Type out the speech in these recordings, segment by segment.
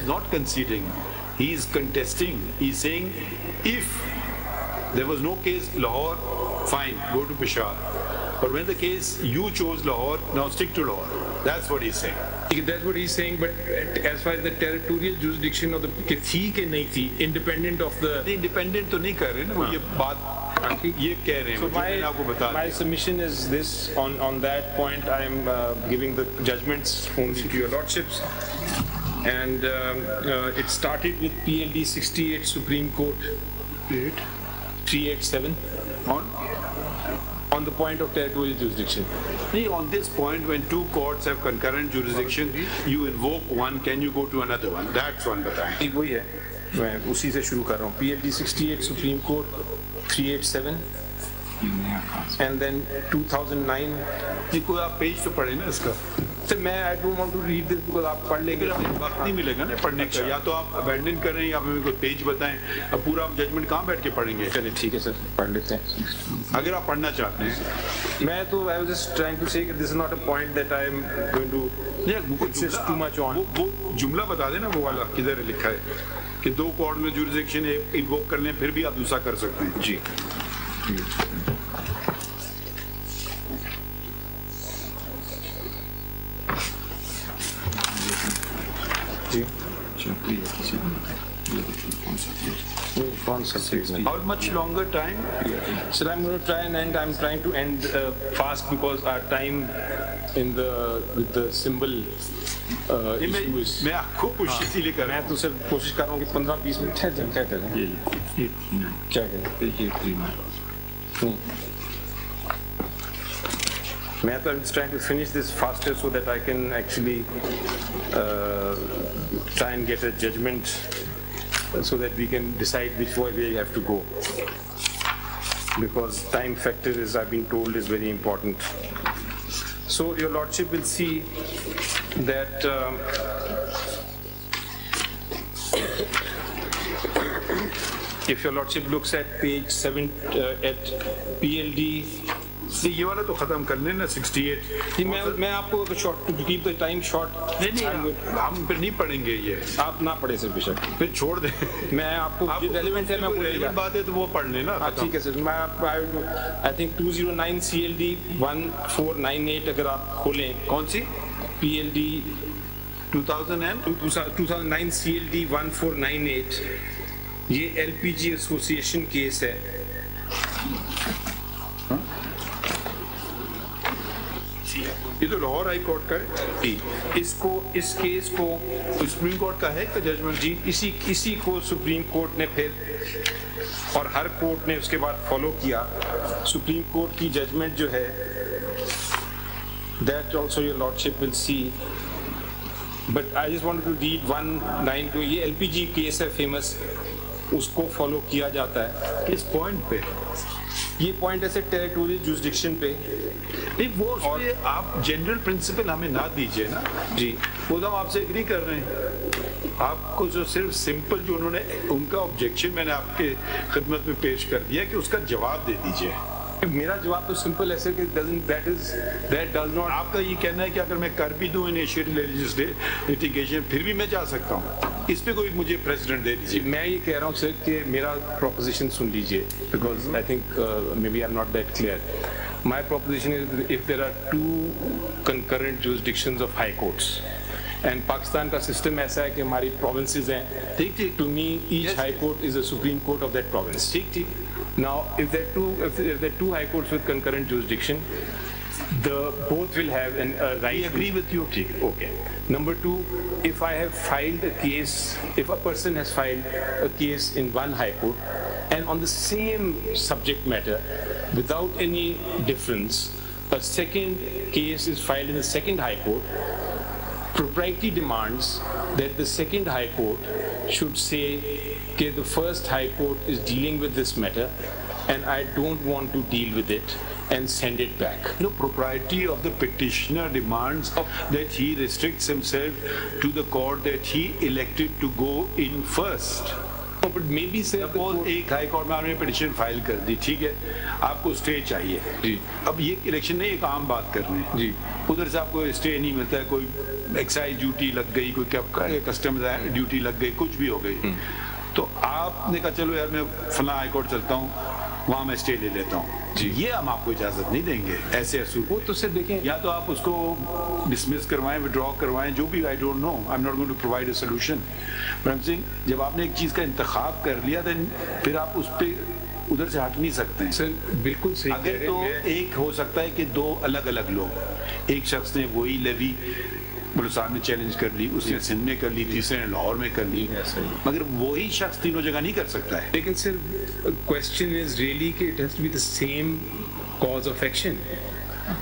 is not conceding. He is contesting. He's saying, if there was no case Lahore, fine, go to Peshawar. But when the case you chose Lahore, now stick to Lahore. That's what he's saying. That's what he's saying, but as far as the territorial jurisdiction of the थी कि नहीं थी, independent of the... Independent तो नहीं कर रहे ना, वो ये बात ये कह रहे हैं. So my submission is this, on that point I am giving the judgments only to your lordships. And it started with PLD 68 Supreme Court 387 on the point of territorial jurisdiction. On this point, when two courts have concurrent jurisdiction, you invoke one, can you go to another one? That's one बताएं. वही है, मैं उसी से शुरू कर रहा हूँ. PLD 68 Supreme Court 387 and then 2009. ये कोई आप पेज तो पढ़े ना इसका. सर मैं I don't want to read this because आप पढ़ लेंगे, वक्त नहीं मिलेगा ना पढ़ने का. या तो आप अबैंडन कर रहे हैं या फिर कोई पेज बताएं. अब पूरा आप जजमेंट कहाँ बैठ के पढ़ेंगे? चलिए ठीक है सर, पढ़ लेते हैं अगर आप पढ़ना चाहते हैं. मैं तो I was just trying to say that this is not a point that I am going to insist too much on. वो जुमला बता देना, वो वाला किधर लिखा है कि दो कोर्ट में जुरिसडिक्शन इन्वोक कर लें, फिर भी आप दूसरा कर सकते हैं. जी How much longer time? Sir, I'm going to try and end. I'm trying to end fast because our time with the symbol issue is. मैं आपको कोशिश इसीलिए कर रहा हूँ. मैं तो सर कोशिश कर रहा हूँ कि 15-20 मिनट क्या करें? क्या करें? I'm just trying to finish this faster so that I can actually try and get a judgment so that we can decide which way we have to go. Because time factor is, I've been told, is very important. So your lordship will see that if your lordship looks at page 7 at PLD. ये वाला तो खत्म कर लेना 68. मैं आपको short to keep the time short. नहीं हम फिर नहीं पढ़ेंगे ये. आप ना पढ़े सर बेशक, फिर छोड़ दे. मैं आपको रेलेवेंट है, मैं रेलेवेंट बात है तो वो पढ़ लेना. ठीक है सर. मैं आई थिंक 209 CLD 1498 अगर आप खोलें. कौन सी? PLD 2009 CLD 1498. ये LPG एसोसिएशन केस है. ये तो लाहौर हाई कोर्ट का है. इस केस को सुप्रीम कोर्ट का है का जजमेंट. जी इसी को सुप्रीम कोर्ट ने फिर और हर कोर्ट ने उसके बाद फॉलो किया. सुप्रीम कोर्ट की जजमेंट जो है, that also your lordship will see, but I just wanted to read 192. ये LPG केस है फेमस, उसको फॉलो किया जाता है. किस पॉइंट पे? ये पॉइंट ऐसे टेरिटोरियल जुरिसडिक्शन पे नहीं, वो उसपे आप जनरल प्रिंसिपल हमें ना दीजिए ना. जी वो तो हम आपसे एग्री कर रहे हैं. आपको जो सिर्फ सिंपल जो उन्होंने उनका ऑब्जेक्शन मैंने आपके खिदमत में पेश कर दिया कि उसका जवाब दे दीजिए. मेरा जवाब तो सिंपल ऐसे कि that does not. आपका ये कहना है कि अगर मैं कर भी दूं इनिशिएटिव लिटिगेशन फिर भी मैं जा सकता हूँ. इस पे कोई मुझे प्रेसिडेंट दे दीजिए. मैं ये कह रहा हूँ सर कि मेरा प्रोपोजिशन सुन लीजिए, because I think maybe I am not that clear. My proposition is if there are two concurrent jurisdictions of high courts and Pakistan का system ऐसा है कि हमारी provinces हैं. ठीक. To me each high court is a supreme court of that province. ठीक. Now if there are two high courts with concurrent jurisdiction, both will have a right. I agree with you. Okay. Number two, if I have filed a case, if a person has filed a case in one high court and on the same subject matter without any difference, a second case is filed in the second high court, propriety demands that the second high court should say that the first high court is dealing with this matter and I don't want to deal with it and send it back. No, propriety of the petitioner demands that he restricts himself to the court that he elected to go in first. but maybe sir, suppose एक high court में आपने petition file कर दी, ठीक है, आपको stay चाहिए जी, अब ये इलेक्शन नहीं, एक आम बात कर रहे हैं जी, उधर से आपको स्टे नहीं मिलता है, कोई एक्साइज ड्यूटी लग गई, कोई कस्टम्स ड्यूटी लग गई, कुछ भी हो गई, तो आपने कहा चलो यार मैं फला हाई कोर्ट चलता हूँ, वहां मैं स्टे ले लेता हूँ, ये हम आपको इजाजत नहीं देंगे ऐसे असूल। वो तो सर देखें, या तो आप उसको डिसमिस करवाएं, विड्रॉ करवाएं, जो भी, I don't know, I am not going to provide a solution, but I am saying जब आपने एक चीज का इंतखाब कर लिया देन फिर आप उस पे उधर से हट नहीं सकते हैं सर। बिल्कुल सही। अगर तो एक हो सकता है कि दो अलग अलग लोग, एक शख्स ने वही लेवी बलूचिस्तान में चैलेंज कर ली, उसने सिंध में कर ली, तीसरे ने लाहौर में कर ली, मगर वही शख्स तीनों जगह नहीं कर सकता है। लेकिन सर क्वेश्चन इज रियली कि it has to be the same cause of action.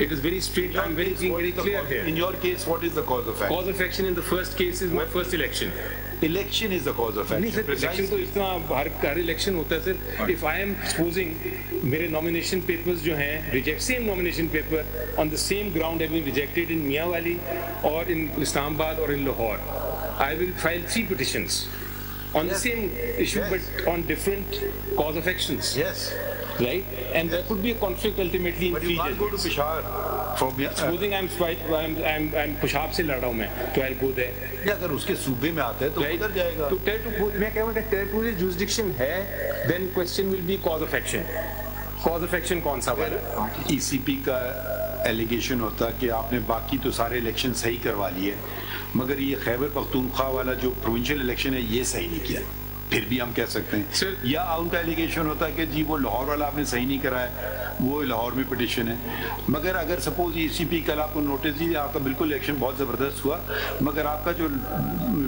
It is very straight. I'm very clear here. In your case, what is the cause of action? Cause of action in the first case is my first election. Election is the cause of action. नहीं sir, election तो इतना हर election होता है sir. If I am supposing मेरे nomination papers जो हैं same nomination paper on the same ground have been rejected in Miawali or in Islamabad or in Lahore, I will file 3 petitions on the same issue but on different cause of actions. Yes. Right, and there could be a conflict ultimately in 3 judgments. But you can't go to Peshawar from supposing I'm Peshawar से लड़ रहा हूँ मैं, तो I'll go there. या अगर उसके सूबे में आता है तो उधर जाएगा. तो मैं कह रहा हूँ territorial jurisdiction है, then question will be cause of action. Cause of action कौन सा वाला? ECP का एलिगेशन होता कि आपने बाकी तो सारे इलेक्शन सही करवा लिए, मगर ये खैबर पख्तूनख्वा वाला जो प्रोविंशियल इलेक्शन है ये सही नहीं किया, फिर भी हम कह सकते हैं सर। या उनका एलिगेशन होता है कि जी वो लाहौर वाला आपने सही नहीं कराया, वो लाहौर में पिटिशन है, मगर अगर सपोज ECP कल आपको नोटिस दी, आपका बिल्कुल इलेक्शन बहुत ज़बरदस्त हुआ, मगर आपका जो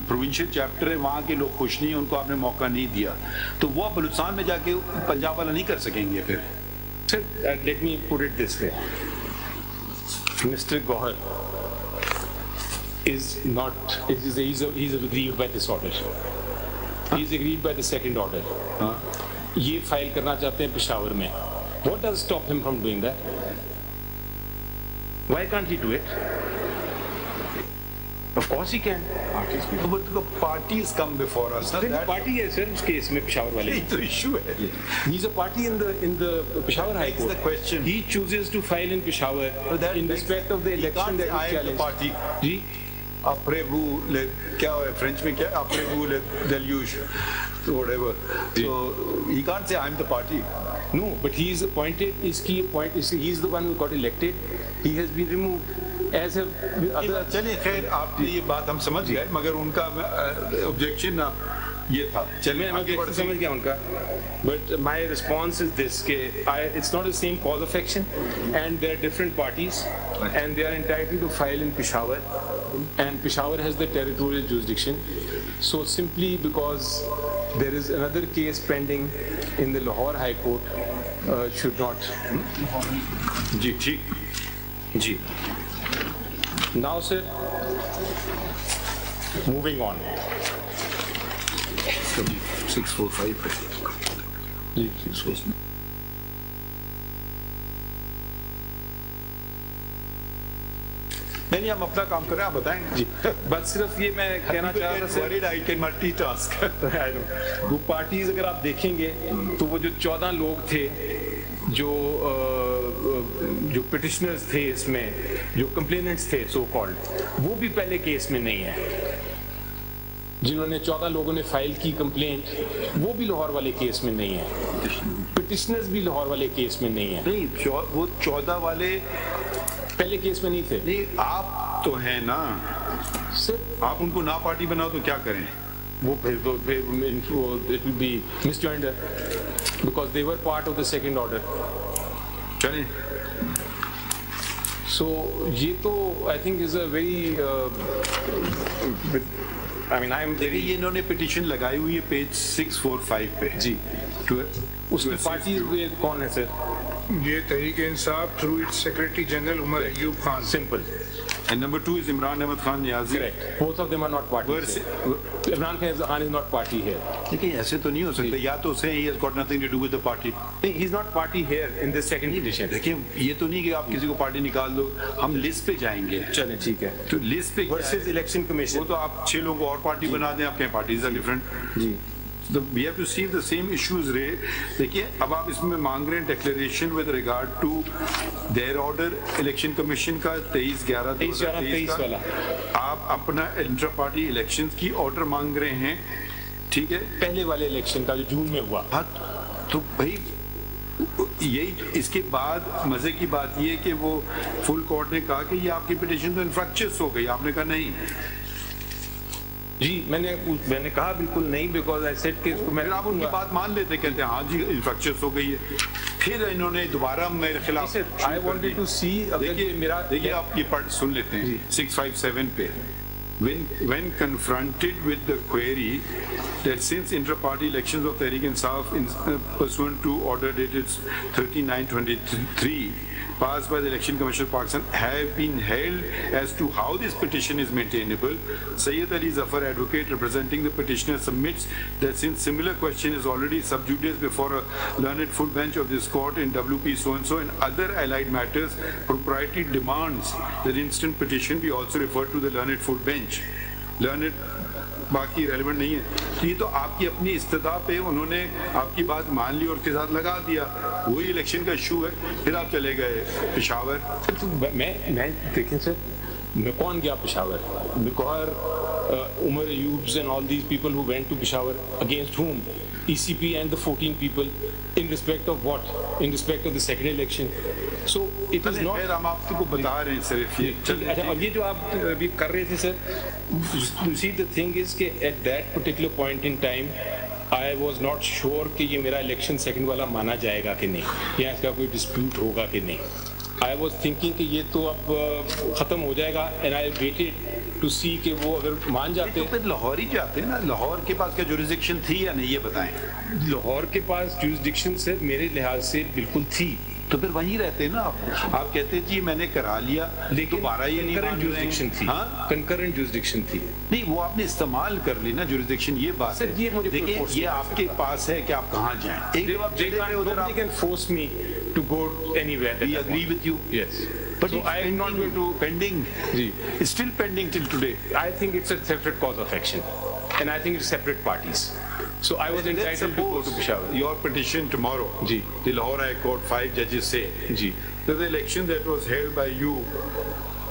प्रोविंशियल चैप्टर है वहाँ के लोग खुश नहीं, उनको आपने मौका नहीं दिया, तो वो बलूचिस्तान में जाके पंजाब वाला नहीं कर सकेंगे फिर. Sir let me put it this way, mister Gohar is aggrieved by this order. He is aggrieved by the second order. ये फाइल करना चाहते हैं पेशावर में. What does stop him from doing that? Why can't he do it? Of course he can. But the parties come before us. Party है sir उस case में पेशावर वाले. यही तो issue है. He's a party in the Peshawar High Court. That's the question. He chooses to file in Peshawar in respect of the election that he challenged. Party. Ji. Après vous, क्या है French में क्या? Après vous le deluge, whatever. So he can't say I'm the party. No, but he is appointed. He is the one who got elected. He has been removed. As have other. चलिए खैर आपने ये बात हम समझ गए, मगर उनका objection ये था. चलिए मैं समझ गया उनका. But my response is this: it's not the same cause of action, and there are different parties, and they are entitled to file in Peshawar, and Peshawar has the territorial jurisdiction. So simply because there is another case pending in the Lahore High Court, should not. जी ठीक. जी. Now, sir, moving on. 645 जी 645. नहीं हम अपना काम करें, आप बताएं जी. बस सिर्फ ये मैं कहना चाह रहा था सर, आई कैन मल्टीटास्क. वो पार्टीज अगर आप देखेंगे तो वो जो 14 लोग थे जो पिटिशनर्स थे इसमें, जो कंप्लेनेंट्स थे सो कॉल्ड, वो भी पहले केस में नहीं है. जिन्होंने 14 लोगों ने फाइल की कंप्लेंट, वो भी लाहौर वाले केस में नहीं है. पिटिशनर्स भी लाहौर वाले केस में नहीं है. नहीं वो 14 वाले पहले केस में नहीं थे. नहीं आप तो हैं ना सर, आप उनको ना पार्टी बनाओ तो क्या करें? वो फिर it will be misjoinder because they were part of the second order. चलें. So ये तो I think is a very I mean I am very. ये इन्होंने पिटीशन लगाई हुई है पेज 645 पे जी. उसकी पार्टी कौन है सर? ये Tehreek Insaf through its secretary general Umar Ayub Khan. Simple. And number 2 is Imran Ahmed Khan Nazir. Correct. Both of them are not parties. Imran Khan is not party here. लेकिन ऐसे तो नहीं हो सकता. या तो say he has got nothing to do with the party. He's not party here in this second petition. देखिए ये तो नहीं कि आप किसी को पार्टी निकाल दो. हम लिस्ट पे जाएंगे. चलें ठीक है. तो लिस्ट पे वर्सेस इलेक्शन कमीशन. वो तो आप 6 लोगों को और पार्टी बना दें, आपके पार्टीज आर डिफरेंट. जी. we have to see the same issues raised. देखिए अब आप इसमें मांग रहे हैं declaration with regard to their order election commission का 23/11/2023 वाला, आप अपना इंटर पार्टी इलेक्शन की ऑर्डर मांग रहे हैं, ठीक है, पहले वाले इलेक्शन का जो जून में हुआ। हाँ, तो भाई यही इसके बाद मजे की बात ये कि वो फुल कोर्ट ने कहा कि ये आपकी पिटीशन तो इन्फ्रैक्चर्स हो गई, आपने कहा नहीं जी, मैंने कहा बिल्कुल नहीं, बिकॉज आई सेड कि फिर आप उनकी बात मान लेते, कहते हैं हाँ जी इन्फ्रैक्चर्स हो गई है, फिर इन्होंने दोबारा मेरे खिलाफ आई वांटेड टू सी, देखिए आप ये पढ़ सुन लेते हैं 657 पे, when confronted with the query that since inter-party elections of Tehreek-e-Insaf pursuant to order dated 13/9/23 passed by the Election Commission of Pakistan have been held as to how this petition is maintainable, Sayyid Ali Zafar, advocate representing the petitioner, submits that since similar question is already sub judice before a learned full bench of this court in WP so-and-so and other allied matters, propriety demands that instant petition be also referred to the learned full bench. Learned बाकी relevant नहीं है, तो ये तो आपकी अपनी इस्तिदा पे उन्होंने आपकी बात मान ली और उसके साथ लगा दिया, वही इलेक्शन का इशू है, फिर आप चले गए पेशावर। तो मैं देखें सर, मैं कौन गया Peshawar? Gohar, Umar अयूब्स and all these people who went to Peshawar, against whom? ECP and the 14 people, in respect of what? In respect of the second election. So it is not, हम आपको बता रहे हैं सिर्फ ये। अच्छा, और ये जो आप अभी कर रहे थे sir, you see the thing is कि at that particular point in time I was not sure कि ये मेरा इलेक्शन सेकंड वाला माना जाएगा कि नहीं, या इसका कोई डिस्प्यूट होगा कि नहीं। I was thinking कि ये तो अब खत्म हो जाएगा, and I waited to see कि वो अगर मान जाते तो फिर लाहौर ही जाते हैं ना, लाहौर के पास क्या जुरिसडिक्शन थी या नहीं ये बताएं। लाहौर के पास जुरिसडिक्शन से मेरे लिहाज से बिल्कुल थी, तो फिर वहीं रहते हैं ना आप कहते जी मैंने करा लिया, लेकिन दोबारा ये नहीं मान जुरिसडिक्शन थी, कंकरेंट जुरिसडिक्शन थी, नहीं वो आपने इस्तेमाल कर ली ना जुरिसडिक्शन, ये बात सर, ये मुझे देखिए ये आपके पास है कि आप कहाँ जाएं, एक जब आप चले गए उधर आप can force me to go anywhere that we agree with you, yes, but so I am not going to pending, it's still pending till today. I think it's a separate cause of action and I think it's separate parties. So I was entitled to go to Peshawar. Your petition tomorrow, ji, the Lahore High Court 5 judges say ji, that the election that was held by you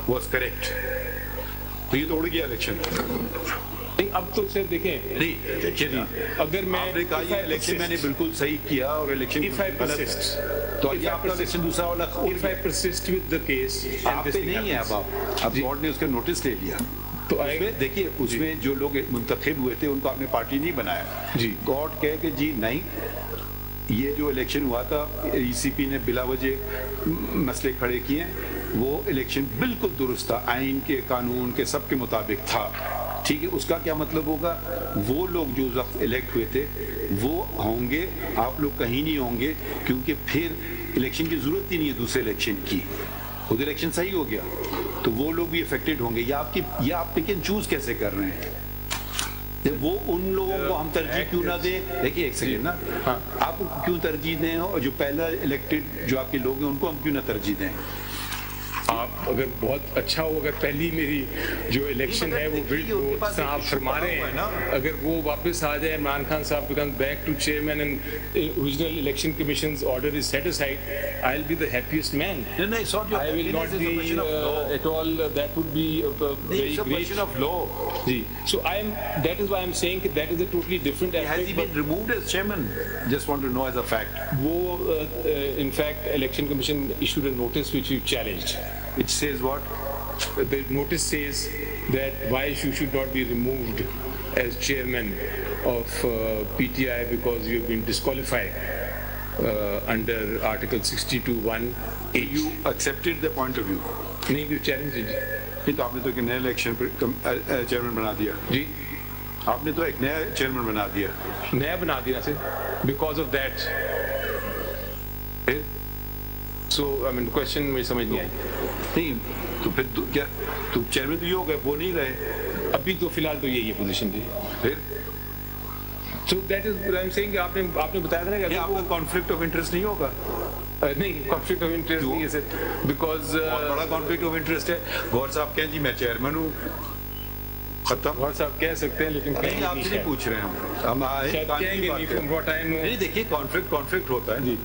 was correct. तो ये तो उड़ गया election. नहीं अब तो sir देखें, नहीं देखिए ना, अगर मैं आपने कहा ये इलेक्शन मैंने बिल्कुल सही किया और इलेक्शन if I persist, तो ये आपका इलेक्शन दूसरा वाला if I persist with the case, आप पे नहीं है, अब कोर्ट ने उसका नोटिस ले लिया, तो देखिए उसमें जो लोग मुंतखब हुए थे उनको आपने पार्टी नहीं बनाया जी, कोर्ट कहे कि जी नहीं, ये जो इलेक्शन हुआ था ईसीपी ने बिला वजह मसले खड़े किए, वो इलेक्शन बिल्कुल दुरुस्त था, आइन के कानून के सब के मुताबिक था, ठीक है। उसका क्या मतलब होगा, वो लोग जो उस वक्त इलेक्ट हुए थे वो होंगे, आप लोग कहीं नहीं होंगे, क्योंकि फिर इलेक्शन की जरूरत ही नहीं है दूसरे इलेक्शन की, खुद इलेक्शन सही हो गया, तो वो लोग भी अफेक्टेड होंगे। ये आप पिक एंड चूज कैसे कर रहे हैं, वो उन लोगों को हम तरजीह क्यों ना दें, देखिए एक सेकेंड ना, हाँ, आप क्यों तरजीह दें, और जो पहला इलेक्टेड जो आपके लोग हैं उनको हम क्यों ना तरजीह दें। आप अगर बहुत अच्छा हो, अगर पहली मेरी जो इलेक्शन है वो आप फरमा रहे हैं, अगर वो वापस आ जाए, Imran Khan sahab become back to chairman and original election commissions order is set aside, I will be the happiest man, I will not be at all, that would be very great of law जी। So I am, that is why I am saying that is a totally different aspect. Has he been removed as chairman, just want to know as a fact. वो in fact election commission issued a notice which you challenged, which says what? The notice says that why you should not be removed as chairman of PTI because you have been disqualified under Article 62(1)(h). You accepted the point of view? नहीं, you challenged it. नहीं, तो आपने तो एक नया election chairman बना दिया जी, आपने तो एक नया चेयरमैन बना दिया, नया बना दिया sir, because of that. So I mean question मुझे समझ नहीं आई। नहीं तो फिर क्या तो चेयरमैन तो ये हो गए, वो नहीं रहे, अभी तो फिलहाल तो यही है पोजीशन थी। फिर So that is what I'm saying, आपने बताया था ना कि आपका कॉन्फ्लिक्ट ऑफ इंटरेस्ट नहीं होगा। नहीं, कॉन्फ्लिक्ट ऑफ इंटरेस्ट नहीं है सर, बिकॉज बहुत बड़ा कॉन्फ्लिक्ट ऑफ इंटरेस्ट है। गौर साहब कहें जी मैं चेयरमैन हूँ, खत्म। गौहर साहब कह सकते हैं, लेकिन नहीं, आपसे नहीं पूछ रहे हम आए कहेंगे नहीं। नहीं, देखिए कॉन्फ्लिक्ट होता है जी,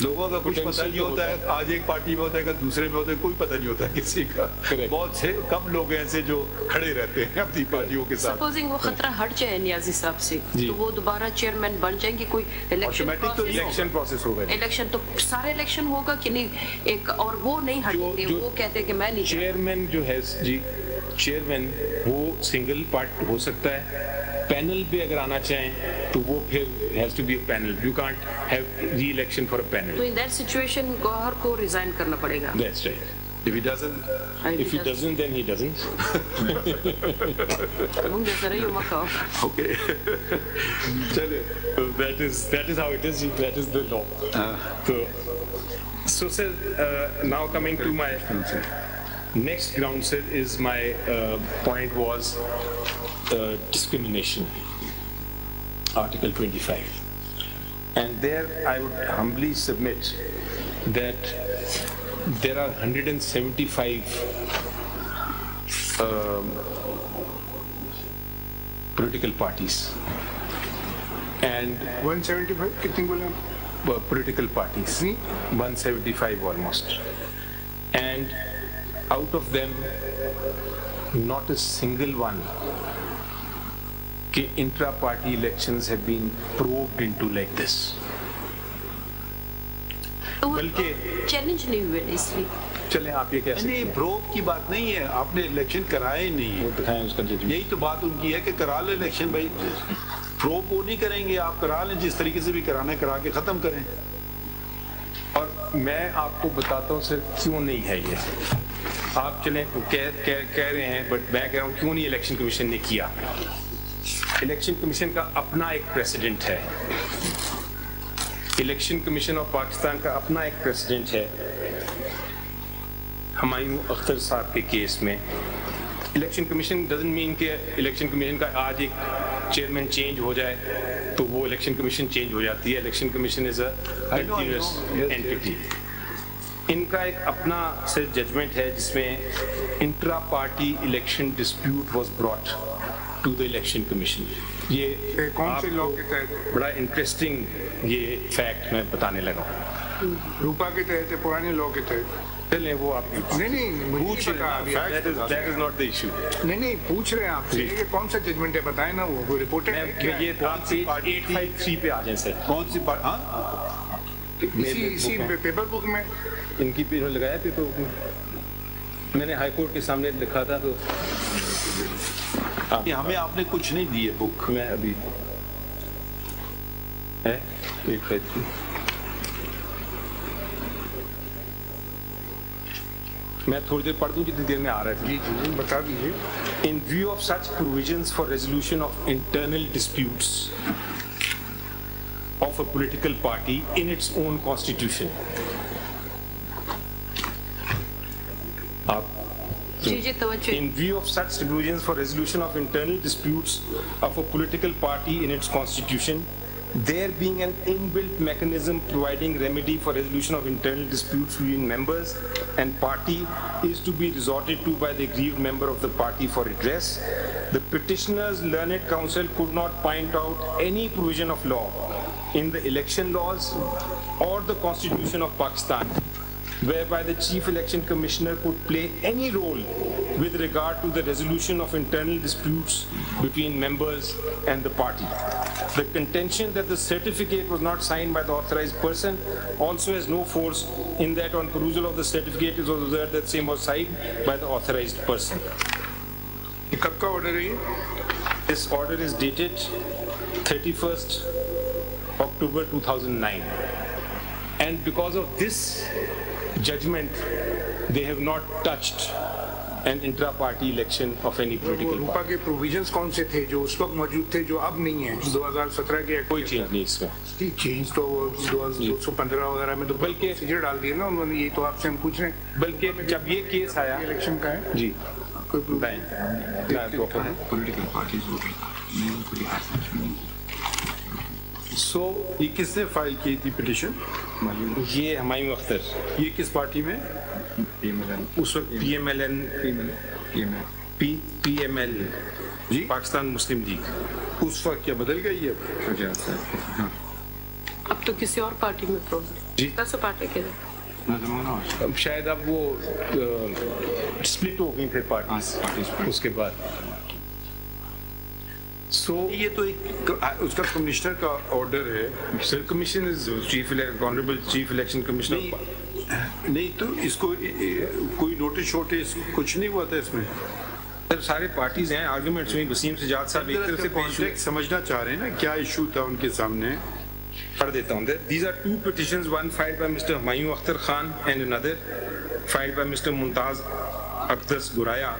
लोगों का कुछ पता नहीं होता है, आज एक पार्टी में होता है, कल दूसरे में होता है, कोई पता नहीं होता है किसी का। बहुत से कम लोग ऐसे जो खड़े रहते हैं अपनी पार्टियों के साथ। सपोजिंग वो खतरा हट जाए नियाजी साहब से, तो वो दोबारा चेयरमैन बन जाएंगे, कोई इलेक्शन प्रोसेस होगा, इलेक्शन तो सारे इलेक्शन होगा कि नहीं, एक और वो नहीं हटते, वो कहते हैं कि मैं नहीं। चेयरमैन जो है जी, चेयरमैन वो सिंगल पार्ट हो सकता है, पैनल भी अगर आना चाहें तो वो फिर has to be a panel, you can't have re election for a panel. तो इन दैट सिचुएशन गौहर को रिजाइन करना पड़ेगा। That's right. If he doesn't, then he doesn't. Okay. That is how it is. That is the law. So sir, now coming to my next ground, sir, is my point was discrimination, Article 25, and there I would humbly submit that there are 175 political parties, and 175 कितनी बोले political parties, 175 almost, and out of them not a single one कि intra-party elections have been probed into like this. बल्कि challenge नहीं हुए इसलिए। चले आप ये कह सकते हैं, प्रोब की बात नहीं है, आपने इलेक्शन कराए नहीं है, उसका यही तो बात उनकी है कि करा ले इलेक्शन भाई, प्रोब वो नहीं करेंगे, आप करा लें, जिस तरीके से भी कराना है करा के खत्म करें। और मैं आपको बताता हूँ सर क्यों नहीं है ये, आप चलें कह रहे हैं, बट मैं कह रहा हूँ क्यों नहीं इलेक्शन कमीशन ने किया। इलेक्शन कमीशन का अपना एक प्रेसिडेंट है, इलेक्शन कमीशन ऑफ पाकिस्तान का अपना एक प्रेसिडेंट है। हुमायूं अख्तर साहब के केस में इलेक्शन कमीशन डजंट मीन कि इलेक्शन कमीशन का आज एक चेयरमैन चेंज हो जाए तो वो इलेक्शन कमीशन चेंज हो जाती है। Election commission is a continuous entity. इनका एक अपना सिर्फ जजमेंट है जिसमें intra party election dispute was brought to the election commission. ये कौन से लॉ के तहत? बड़ा इंटरेस्टिंग ये फैक्ट मैं बताने लगा हूँ। रूपा के तहत, पुराने लॉ के तहत? चलें वो आप नहीं पूछ रहे हैं, that is not the issue. नहीं पूछ रहे हैं आपसे कि कौन सा जजमेंट है, बताएं ना, वो रिपोर्टेड है क्या? ये आप 853 पे आ जाए सर। कौन सी पार्टी? हाँ, इसी पेपर बुक में इनकी पेज में लगाया थे, तो मैंने हाई कोर्ट के सामने लिखा था, तो हमें आपने कुछ नहीं दी है बुक। मैं अभी है 853, मैं थोड़ी देर पढ़ दूं जितनी देर में आ रहा है। जी बता दीजिए। In view of such provisions for resolution of internal disputes of a political party in its own constitution. In view of such provisions for resolution of internal disputes of a political party in its constitution, there being an inbuilt mechanism providing remedy for resolution of internal disputes between members and party is to be resorted to by the aggrieved member of the party for redress, the petitioner's learned counsel could not point out any provision of law in the election laws or the Constitution of Pakistan whereby the Chief Election Commissioner could play any role with regard to the resolution of internal disputes between members and the party. The contention that the certificate was not signed by the authorized person also has no force, in that on perusal of the certificate it was observed that same was signed by the authorized person. कब का order है ये? This order is dated 31st October 2009, and because of this judgment they have not touched an intra-party election of any political Rupa party. के provisions कौन से थे जो उस वक्त मौजूद थे जो अब नहीं है? 2017 के कोई चेंज नहीं इसमें। चेंज तो 215 वगैरह में तो बल्कि प्रोसीजर डाल दिए ना उन्होंने, यही तो आपसे हम पूछ रहे हैं। बल्कि जब ये केस आया इलेक्शन का है जी, कोई पॉलिटिकल पार्टीज सो ये किसने फाइल की थी पिटीशन? ये हुमायूं अख्तर। ये किस पार्टी में? उस वक्त PMLN PML जी पाकिस्तान मुस्लिम लीग। उस वक्त क्या बदल गई है? अब तो किसी और पार्टी में जी। कैसे पार्टी के अब शायद अब वो स्प्लिट हो गई फिर पार्टी उसके बाद। ये तो एक उसका कमिश्नर का ऑर्डर है। Sir commission is honourable chief election commissioner. नहीं तो इसको कोई नोटिस शोटिस कुछ नहीं हुआ था इसमें? सर सारे पार्टीज हैं, आर्गुमेंट्स हुई। वसीम सजाद साहब एक तरफ से कॉन्फ्लिक्ट समझना चाह रहे हैं ना, क्या इशू था उनके सामने? पढ़ देता हूँ। These are two petitions, one filed by Mr. Humayun Akhtar Khan and another filed by Mr. Mumtaz Akhtar Guraya,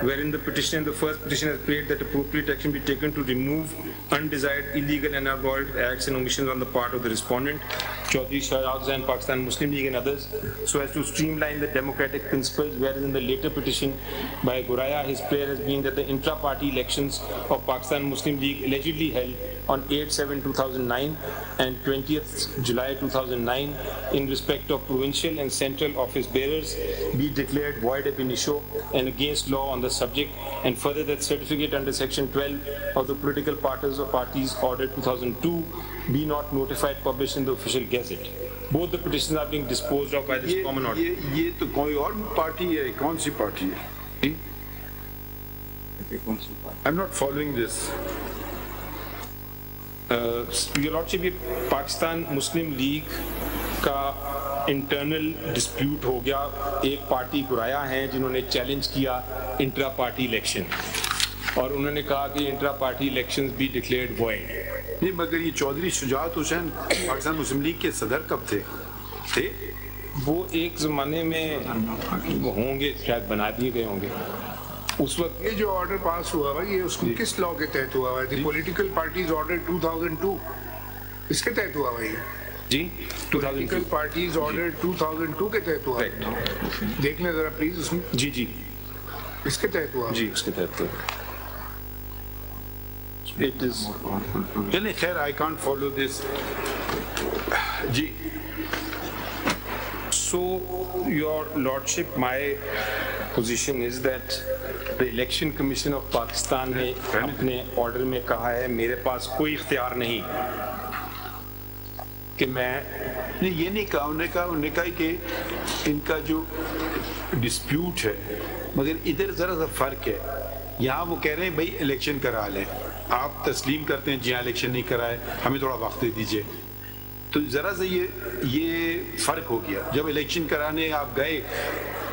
wherein the petitioner in the first petition has prayed that appropriate action be taken to remove undesired, illegal and abhorrent acts and omissions on the part of the respondent, Chaudhry Shehbaz and Pakistan Muslim League and others, so as to streamline the democratic principles, whereas in the later petition by Guraya, his prayer has been that the intra-party elections of Pakistan Muslim League allegedly held on 8/7/2009 and 20th July 2009 in respect of provincial and central office bearers be declared void ab initio and against law on the subject, and further that certificate under section 12 of the political parties order 2002 be not notified published in the official gazette. Both the petitions are being disposed of by this common order. ये तो कोई और party है? कौन सी party है? I'm not following this. Your Lordship, ये पाकिस्तान मुस्लिम league का internal dispute हो गया। एक पार्टी गुराया हैं जिन्होंने चैलेंज किया इंट्रा पार्टी इलेक्शन, और उन्होंने कहा कि इंट्रा पार्टी इलेक्शंस भी डिक्लेयर्ड वॉइड। नहीं, मगर ये चौधरी शुजात हुसैन पाकिस्तान मुस्लिम लीग के सदर कब थे? वो एक जमाने में वो होंगे, शायद बना दिए गए होंगे उस वक्त। ये जो ऑर्डर पास हुआ है ये उसको किस लॉ के तहत हुआ है? द पॉलिटिकल पार्टीज ऑर्डर 2002 इसके तहत हुआ है ये? जी, पॉलिटिकल पार्टीज ऑर्डर 2002 के तहत हुआ है। देख लें जरा प्लीज उसमें। जी जी, इसके तहत हुआ जी उसके तहत। It is. चलिए खैर, I can't follow this. Ji. So, Your Lordship, my position is that the Election Commission of Pakistan ने अपने ऑर्डर में कहा है मेरे पास कोई इख्तियार नहीं कि मैं नहीं, ये नहीं कहा। उन्होंने कहा कि इनका जो डिस्प्यूट है, मगर इधर जरा सा फर्क है। यहाँ वो कह रहे हैं भाई इलेक्शन करा लें, आप तस्लीम करते हैं जी हाँ इलेक्शन नहीं कराए, हमें थोड़ा वक्त दे दीजिए। तो जरा सा ये फर्क हो गया। जब इलेक्शन कराने आप गए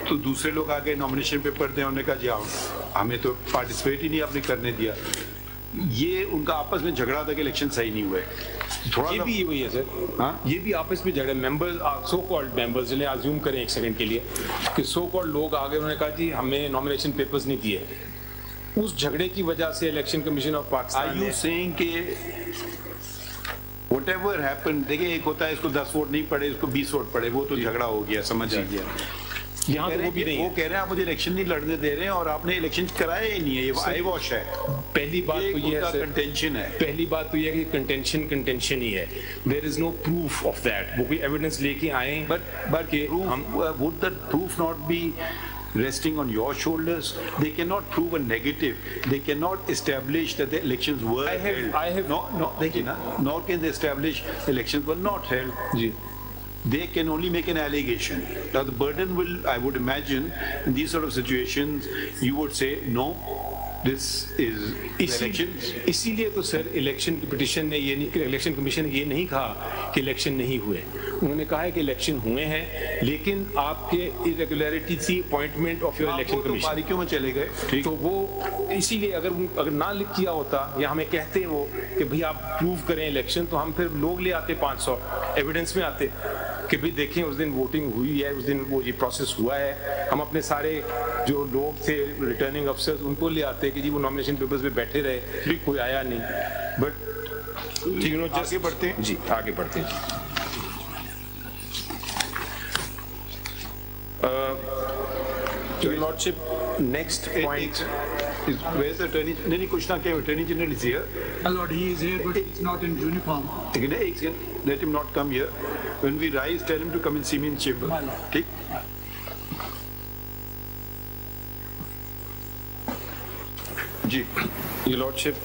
तो दूसरे लोग आ गए, नॉमिनेशन पेपर दें, उन्होंने कहा जी हमें तो पार्टिसिपेट ही नहीं आपने करने दिया। ये उनका आपस में झगड़ा था कि इलेक्शन सही नहीं हुए। थोड़ा ये भी हुई है सर। हाँ, ये भी आपस में झगड़े। मेंबर्स, सो कॉल्ड मेंबर्स, चलिए अज्यूम करें एक सेकंड के लिए कि सो कॉल्ड लोग आ गए, उन्होंने कहा जी हमें नॉमिनेशन पेपर्स नहीं दिए। उस झगड़े की वजह से election commission of Pakistan are you saying कि व्हाटएवर हैपेंड, देखिए एक होता है इसको 10 वोट नहीं पड़े, इसको 20 वोट पड़े, वो तो झगड़ा हो गया, समझ लीजिए। यहाँ तो वो भी नहीं है। वो कह रहे हैं आप मुझे इलेक्शन नहीं लड़ने दे रहे हैं और आपने इलेक्शन कराया ही नहीं है, ये आई वॉश है। पहली बात तो ये है कंटेंशन है। पहली बात तो ये है कि कंटेंशन ही है। There is no proof of that. वो कोई एविडेंस लेके आए, but would that proof not be resting on your shoulders? They cannot prove a negative. They cannot establish that the elections were held. Nor can they establish elections were not held. जी. They can only make an allegation. Now the burden will, I would imagine, in these sort of situations, you would say no. This is elections. इसीलिए तो sir election की petition ने ये नहीं, election commission ने ये नहीं कहा कि इलेक्शन नहीं हुए। उन्होंने कहा है कि इलेक्शन हुए हैं, लेकिन आपके इरेगुलरिटी थी appointment of your election commission, बारीकियों में चले गए। तो वो इसीलिए अगर ना लिख किया होता या हमें कहते वो कि भाई आप प्रूव करें इलेक्शन, तो हम फिर लोग ले आते 500 एविडेंस में आते कि भाई देखें उस दिन वोटिंग हुई है, उस दिन वो ये प्रोसेस हुआ है। हम अपने सारे जो लोग थे रिटर्निंग अफसर्स उनको ले आते कि जी वो नॉमिनेशन पेपर्स पे बैठे रहे, फिर कोई आया नहीं। बट यू नो आगे बढ़ते हैं जी, आगे बढ़ते हैं। Your Lordship, next point is where's the attorney? नहीं कुछ ना क्या attorney general is here. My lord, he is here, but he's not in uniform. Let him not come here. When we rise, tell him to come and see me in chamber. My lord. ठीक? जी, Your Lordship,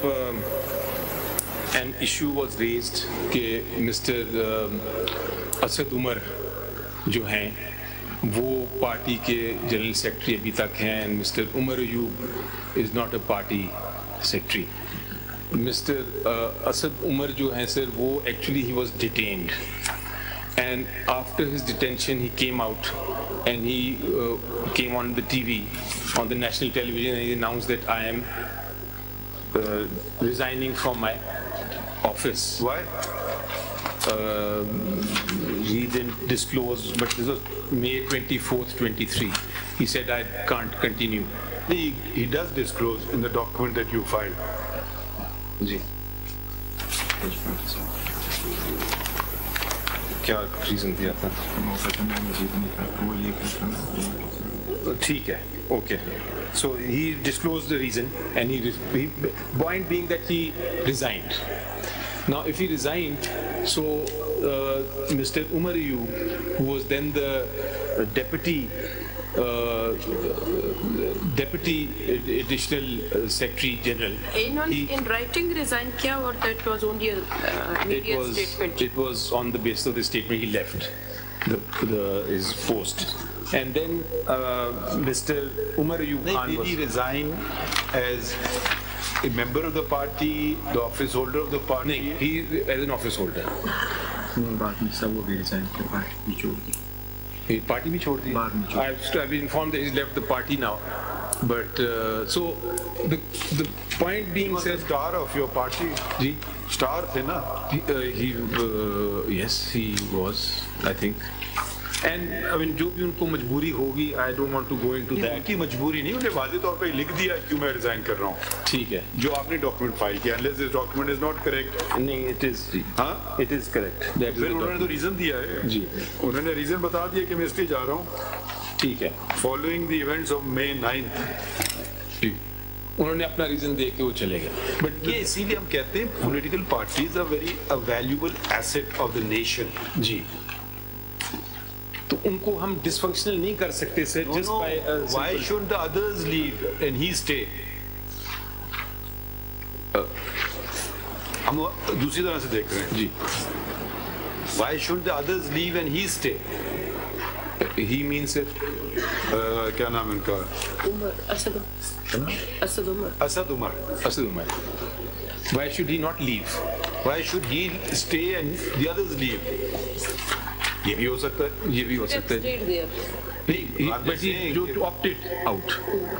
an issue was raised कि Mr. Asad Umar जो हैं वो party के general secretary अभी तक हैं, and Mr. Umar Ayub is not a party secretary. Mr. Asad Umar जो हैं sir, वो actually he was detained, and after his detention he came out and he came on the TV, on the national television, and he announced that I am resigning from my office. why? He didn't disclose, but this was May 24th, 23. He said, I can't continue. He does disclose in the document that you filed. जी क्या reason दिया था? ठीक है, okay. So he disclosed the reason, and point being that he resigned. Now, if he resigned, so Mr. Umar Ayub, who was then the deputy additional secretary general, in writing resign किया, or that was only a media statement? It was on the basis of the statement he left his post. And then Mr. Umar Ayub Khan did he resign as a member of the party, the office holder of the party? He as an office holder. बाद में सब वो भी resign किया, party भी छोड़ दी. Party भी छोड़ दी. I've been informed that he's left the party now. But so the point being, he was the star of your party. Ji Star थे ना? Yes, he was, I think. And I mean, जो भी उनको मजबूरी होगी, I don't want to go into that. उनकी मजबूरी नहीं, उन्हें वाज़े तौर पे लिख दिया क्यों मैं रिजाइन कर रहा हूँ. ठीक है. जो आपने डॉक्यूमेंट फाइल किया, unless this document is not correct. नहीं, it is. हाँ? It is correct. फिर उन्होंने तो रीजन दिया है. जी. उन्होंने रीजन बता दिया कि मैं इसलिए जा रहा हूँ. ठीक है. Following the events of May 9th. जी. उन्होंने अपना रीजन दे के वो चले गए. But ये इसीलिए हम कहते हैं political parties are very a valuable asset of the nation. जी. तो उनको हम डिसफंक्शनल नहीं कर सकते sir. Just by why should the others leave and he stay? हम दूसरी तरह से देख रहे हैं. जी. Why should the others leave and he stay? He means it. क्या नाम इनका? Asad Umar. Asad Umar. Why should he not leave? Why should he stay and the others leave? ये भी हो सकता है. ये भी हो सकता है. But he opted out.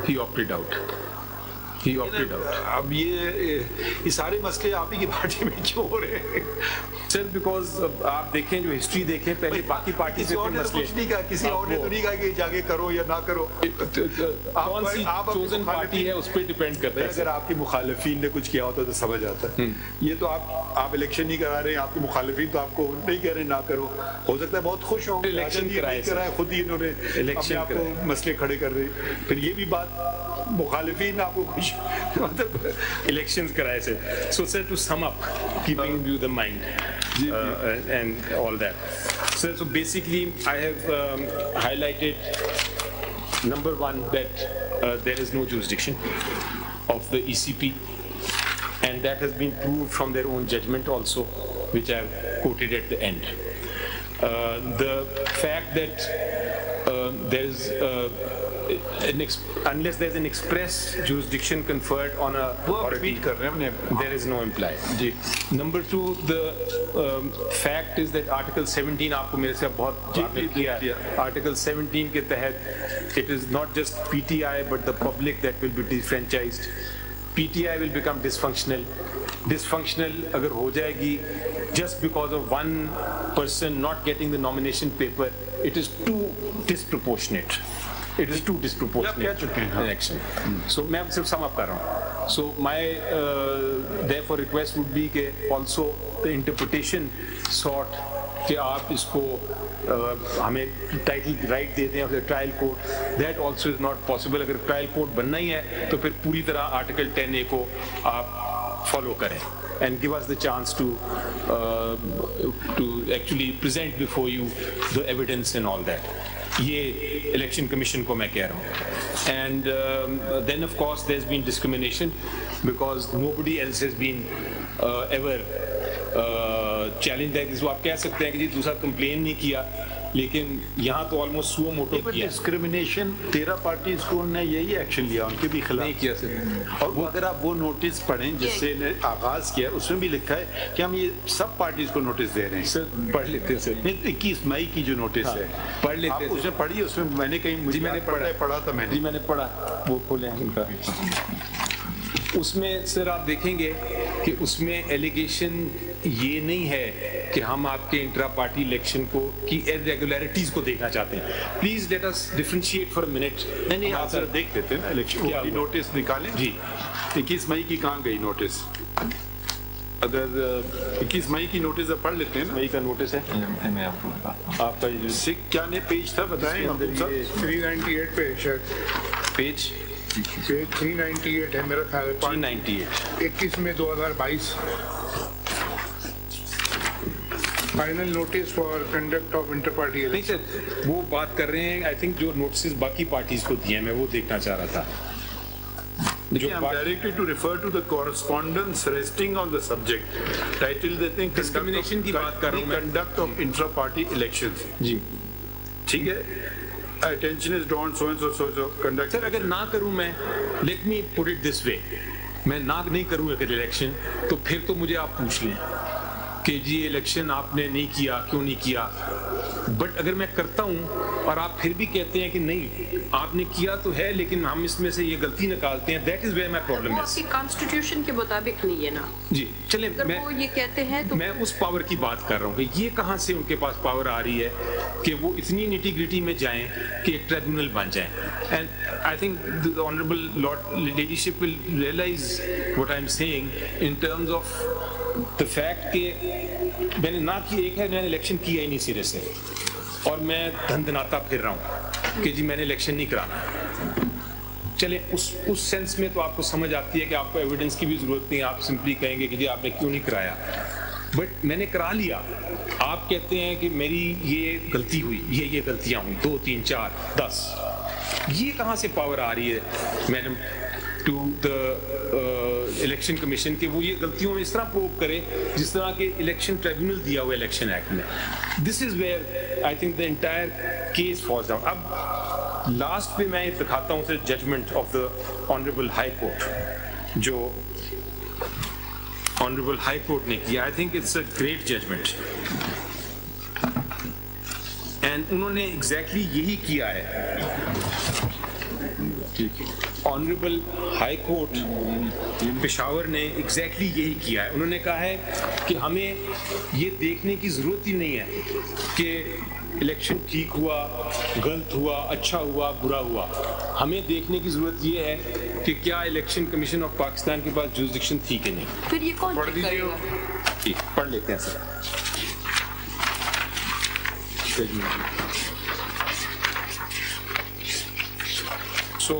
He opted out. अब ये सारे मसले आप ही की पार्टी में क्यों हो रहे हैं? सर बिकॉज आप देखें जो हिस्ट्री देखें पहले बाकी पार्टी से और कुछ नहीं कहा, किसी और ने तो नहीं कहा कि जाके करो या ना करो. कौन सी चोजन पार्टी है उस पर डिपेंड करता है. अगर आपके मुखालिफिन ने कुछ किया होता तो समझ आता है. ये तो आप इलेक्शन नहीं करा रहे हैं, आपके मुखालिफिन तो आपको नहीं कह रहे ना करो. हो सकता है बहुत खुश हों इलेक्शन कराए, खुद ही इन्होंने अपने आप को मसले खड़े कर रहे. फिर ये भी बात मुखालिफिन आपको खुश मतलब इलेक्शंस कराए से. So sir, to sum up, keeping you the mind and all that. So basically, I have highlighted number one that there is no jurisdiction of the ECP, and that has been proved from their own judgment also, which I have quoted at the end. The fact that there is unless there is an express jurisdiction conferred on a authority, there is no implied. Number two, the fact is that Article 17 आपको मेरे से बहुत किया. Article 17 के तहत it is not just PTI but the public that will be disfranchised. PTI will become dysfunctional. Dysfunctional अगर हो जाएगी just because of one person not getting the nomination paper, it is too disproportionate. It is too disproportionate election. So मैं सिर्फ sum up कर रहा हूँ. So my therefore request would be कि also the interpretation sought कि आप इसको हमें टाइटल राइट दे दें और trial court, that also is not possible. अगर ट्रायल कोर्ट बनना ही है तो फिर पूरी तरह आर्टिकल 10A को आप फॉलो करें and give us the chance to actually present before you the evidence and all that. ये इलेक्शन कमीशन को मैं कह रहा हूँ। And then of course there has been discrimination because nobody else has been ever challenge that. इसको आप कह सकते हैं कि जी दूसरा कंप्लेन नहीं किया, लेकिन यहाँ तो ऑलमोस्ट सुओ मोटो किया। डिस्क्रिमिनेशन 13 पार्टीज को उन्होंने यही एक्शन लिया, उनके भी खिलाफ नहीं किया सर। और वो अगर आप वो नोटिस पढ़ें जिससे आगाज किया, उसमें भी लिखा है कि हम ये सब पार्टीज को नोटिस दे रहे हैं। सर पढ़ लेते हैं सर। 21 मई की जो नोटिस है पढ़ लेते हैं। उसमें पढ़ी, उसमें मैंने कहीं मुझे मैंने पढ़ा था मैंने। जी मैंने पढ़ा, वो खोले हैं उनका। उसमें सर आप देखेंगे कि उसमें एलिगेशन ये नहीं है कि हम आपके इंट्रा पार्टी इलेक्शन को की इरेगुलरिटीज को देखना चाहते हैं। Please let us differentiate for a minute. नहीं आप सर देख लेते हैं ना इलेक्शन की नोटिस निकालें जी। 21 मई की कहाँ गई नोटिस? अगर 21 मई की नोटिस पढ़ लेते हैं ना। मई का नोटिस है मैं आपका क्या ने पेज था बताएं? 398 पे शायद पेज 398 है मेरा ख्याल है। 398 21 में 2022 final notice for conduct of inter party. नहीं सर वो बात कर रहे हैं, आई थिंक जो नोटिस बाकी पार्टीज को दिए हैं मैं वो देखना चाह रहा था। I'm directed to refer to the correspondence resting on the subject. Title देते हैं डिस्क्रिमिनेशन की बात कर रहा हूं मैं। Conduct of intra party elections. जी ठीक है। Attention is drawn so and so conduct। Sir अगर ना करूं मैं, let me put it this way, मैं ना नहीं करूं अगर इलेक्शन, तो फिर तो मुझे आप पूछ लें कि जी इलेक्शन आपने नहीं किया, क्यों नहीं किया। बट अगर मैं करता हूं और आप फिर भी कहते हैं कि नहीं आपने किया तो है लेकिन हम इसमें से ये गलती निकालते हैं, that is where my problem है। आपकी कॉन्स्टिट्यूशन के मुताबिक नहीं है ना जी। चले मैं वो ये कहते हैं तो मैं उस पावर की बात कर रहा हूँ कि ये कहाँ से उनके पास पावर आ रही है कि वो इतनी निटी-ग्रिटी में जाएं कि एक ट्रिब्यूनल बन जाएं। And I think the honourable lord leadership will realise what I am saying in terms of the fact कि मैंने ना की एक है मैंने इलेक्शन किया ही नहीं सिरे से और मैं धंधनाता फिर रहा हूँ कि जी मैंने इलेक्शन नहीं कराना। चले उस सेंस में तो आपको समझ आती है कि आपको एविडेंस की भी जरूरत नहीं, आप सिंपली कहेंगे कि जी आपने क्यों नहीं कराया। बट मैंने करा लिया, आप कहते हैं कि मेरी ये गलती हुई, ये गलतियां हुई 2 3 4 10, ये कहाँ से पावर आ रही है madam to the election commission के वो ये गलतियों में इस तरह प्रूव करे जिस तरह के इलेक्शन ट्रिब्यूनल दिया हुआ इलेक्शन एक्ट में। This is where I think the entire case falls down. अब लास्ट पे मैं दिखाता हूँ sir judgment of the honourable high court जो ऑनरेबल हाई कोर्ट ने किया। I think it's a great judgment and उन्होंने एग्जैक्टली यही किया है। ऑनरेबल हाई कोर्ट पेशावर ने एग्जैक्टली यही किया है। उन्होंने कहा है कि हमें ये देखने की जरूरत ही नहीं है कि इलेक्शन ठीक हुआ, गलत हुआ, अच्छा हुआ, बुरा हुआ। हमें देखने की जरूरत ये है कि क्या इलेक्शन कमीशन ऑफ पाकिस्तान के पास जुरिसडिक्शन थी कि नहीं। फिर ये कौन पढ़ चेक करेगा? पढ़ लेते हैं sir. So,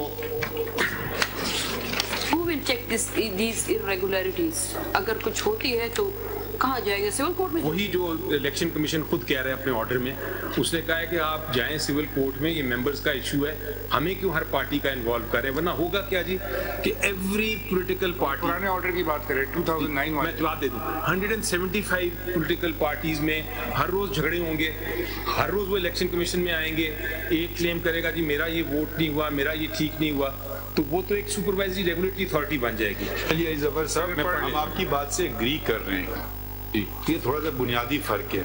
who will check these irregularities? अगर कुछ होती है तो कहाँ जाएंगे? सिविल कोर्ट में? वही जो इलेक्शन कमीशन खुद कह रहे हैं अपने ऑर्डर में, उसने कहा है कि आप जाएं सिविल कोर्ट में, ये मेंबर्स का इशू है, हमें क्यों हर पार्टी का इन्वॉल्व करें, वरना होगा क्या जी कि एवरी पॉलिटिकल पार्टी। पुराने ऑर्डर की बात करें 2009 मैं जवाब दे दूं, 175 पॉलिटिकल पार्टीज में हर रोज झगड़े होंगे, हर रोज वो इलेक्शन कमीशन में आएंगे, एक क्लेम करेगा जी मेरा ये वोट नहीं हुआ, मेरा ये ठीक नहीं हुआ, तो वो तो एक सुपरवाइजरी रेगुलेटरी अथॉरिटी बन जाएगी। चलिए जफर साहब हम आपकी बात से एग्री कर रहे हैं, ये थोड़ा सा बुनियादी फर्क है।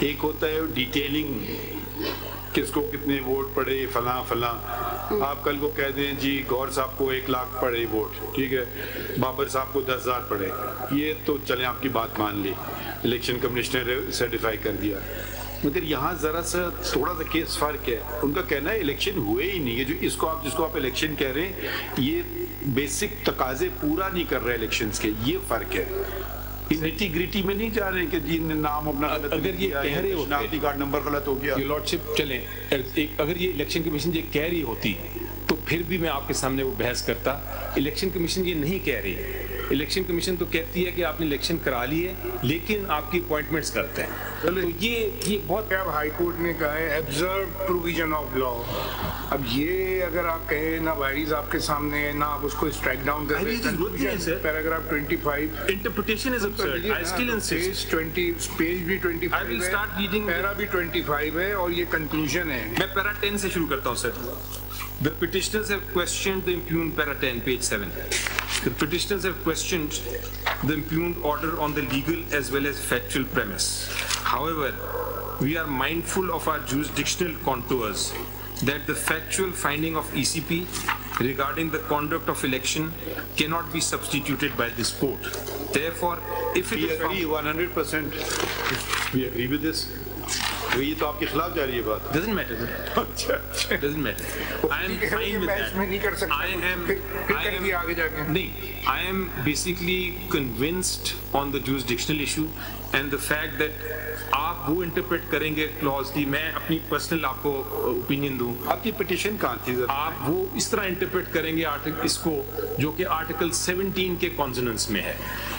एक होता है डिटेलिंग, किसको कितने वोट पड़े, फला फला। आप कल को कह दें जी गौहर साहब को 1 लाख पड़े वोट, ठीक है, बाबर साहब को 10,000 पड़े, ये तो चले आपकी बात मान ली, इलेक्शन कमिश्नर ने सर्टिफाई कर दिया। मगर यहाँ जरा सा थोड़ा सा केस फर्क है। उनका कहना है इलेक्शन हुए ही नहीं है, जो जिसको आप इलेक्शन कह रहे हैं ये बेसिक तकाजे पूरा नहीं कर रहे इलेक्शंस के, ये फर्क है। निटी ग्रिटी में नहीं जा रहे कि जी नाम अपना अगर ये कह रहे होते, शनाख्ती कार्ड नंबर गलत हो गया, ये लॉर्डशिप चले, अगर ये इलेक्शन कमीशन ये कह रही होती तो फिर भी मैं आपके सामने वो बहस करता। इलेक्शन कमीशन ये नहीं कह रही, इलेक्शन कमीशन तो कहती है कि आपने इलेक्शन करा लिए लेकिन आपकी अपॉइंटमेंट्स करते हैं। तो ये बहुत अब हाई कोर्ट ने कहा है ऑब्जर्व प्रोविजन ऑफ लॉ। अब ये अगर आप कहें ना वायरीज आपके सामने है ना आप उसको स्ट्राइक डाउन कर रहे हैं, paragraph 25 interpretation is absurd, I still insist. Page भी 25 I will start reading, para भी 25 है और ये कंक्लूजन है। मैं पैरा 10 से शुरू करता हूं sir. The petitioners have questioned the impugned para 10, page 7. The petitioners have questioned the impugned order on the legal as well as factual premise. However, we are mindful of our jurisdictional contours that the factual finding of ECP regarding the conduct of election cannot be substituted by this court. Therefore, if it We is agree 100%. We agree with this. ये तो आपके खिलाफ जा रही है बात। doesn't matter, sir. Doesn't matter. I am fine with that. नहीं कर सकता। आगे जाके नहीं, I am basically convinced on the jurisdictional issue and the fact that आप वो इंटरप्रेट करेंगे क्लॉज की, मैं अपनी पर्सनल आपको ओपिनियन दूं। आपकी पिटीशन कहाँ थी? आप वो इस तरह इंटरप्रेट करेंगे आर्टिकल इसको जो कि आर्टिकल 17 के कॉन्सोनेंस में है।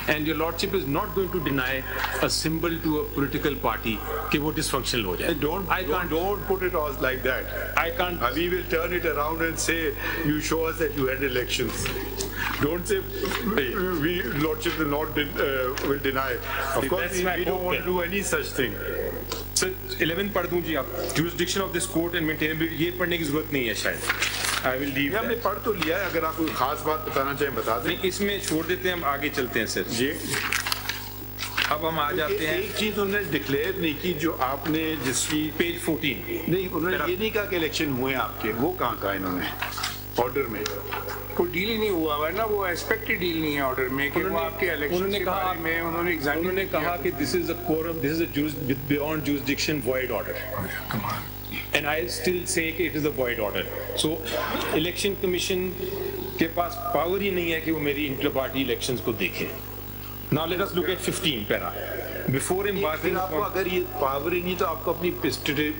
And your lordship is not going to deny a symbol to a political party कि वो डिसफंक्शनल हो जाए। Don't put it all like that. I can't. We will turn it around and say you show us that you had elections. Don't say we lordship will not will deny. Of course we don't want to do any such thing. Sir, 11 पढ़ दूं जी आप। Jurisdiction of this court and maintainability, ये पढ़ने की जरूरत नहीं है शायद। I will leave. हमने पढ़ तो लिया है, अगर आप कोई खास बात बताना चाहें बता दें। नहीं, इसमें छोड़ देते हैं, हम आगे चलते हैं सर जी। अब हम आ जाते हैं। एक चीज उन्होंने डिक्लेयर नहीं की जो आपने जिसकी पेज 14 नहीं, उन्होंने ये नहीं कहा कि इलेक्शन हुए आपके, वो कहाँ कहा इन्होंने ऑर्डर में? कोई डील ही नहीं हुआ है ना, वो एस्पेक्ट ही डील नहीं है ऑर्डर में कि वो आपके इलेक्शन के बारे में उन्होंने कहा कि this is a coram, this is a beyond jurisdiction void order. And I still say कि it is a void order. So election commission के पास पावर ही नहीं है कि वो मेरी इंटर पार्टी इलेक्शंस को देखे। Now let us look at 15 para. Before embarking आपको अगर ये पावर ही नहीं तो आपको अपनी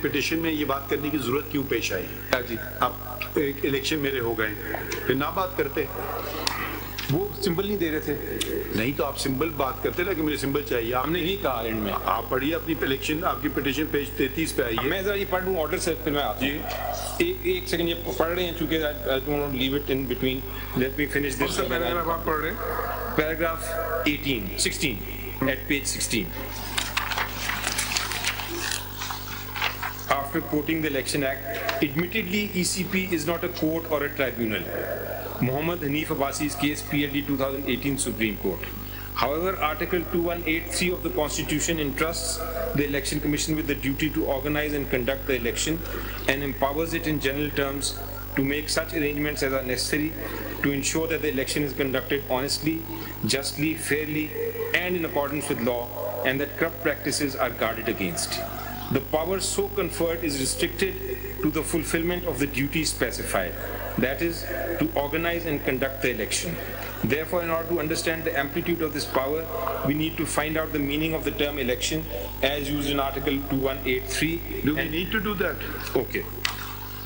पिटिशन में ये बात करने की जरूरत क्यों पेश आई? जी, आप इलेक्शन मेरे हो गए फिर ना बात करते, वो सिंबल नहीं दे रहे थे। नहीं तो आप सिंबल बात करते ना कि मुझे सिंबल चाहिए। हमने नहीं कहा एंड में। आप पढ़िए अपनी इलेक्शन, आपकी पिटिशन पेज 33 पे आई है। मैं जरा ये पढ़ लूं ऑर्डर से, फिर मैं आप एक सेकंड ये पढ़ रहे हैं चूंकि I don't want to leave it in between, let me finish this. Paragraph आप पढ़ रहे हैं? Paragraph 16 at page 16. After quoting the Election Act, admittedly ECP is not a court or a tribunal. Muhammad Hanif Abbasi's case, PLD 2018 Supreme Court. However, Article 2183 of the Constitution entrusts the Election Commission with the duty to organize and conduct the election and empowers it in general terms to make such arrangements as are necessary to ensure that the election is conducted honestly, justly, fairly, and in accordance with law, and that corrupt practices are guarded against. The power so conferred is restricted to the fulfillment of the duties specified, that is, to organize and conduct the election. Therefore, in order to understand the amplitude of this power, we need to find out the meaning of the term election as used in Article 2183. Do we need to do that? Okay.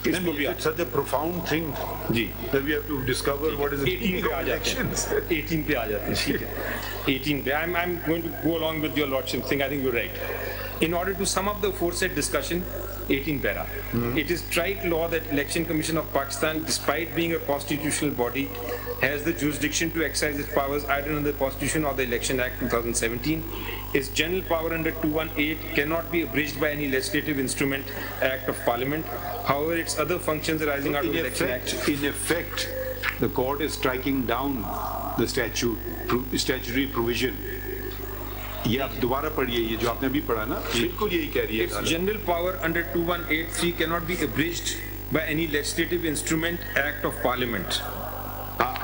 It's such a profound thing that we have to discover what is the meaning of elections. 18 पे आ जाते हैं, ठीक है। 18 पे I'm going to go along with your lordship thing. I think you're right. In order to sum up the aforesaid discussion, 18 para. It is trite law that Election Commission of Pakistan, despite being a constitutional body, has the jurisdiction to exercise its powers either under the Constitution or the Election Act 2017. Its general power under 218 cannot be abridged by any legislative instrument, Act of Parliament. However, its other functions arising out of the Election Act. In effect, the court is striking down the statutory provision. ये आप दोबारा पढ़िए, ये जो आपने अभी पढ़ा ना, बिल्कुल यही कह रही है। Its general power under 2183 cannot be abridged by any legislative instrument, Act of Parliament.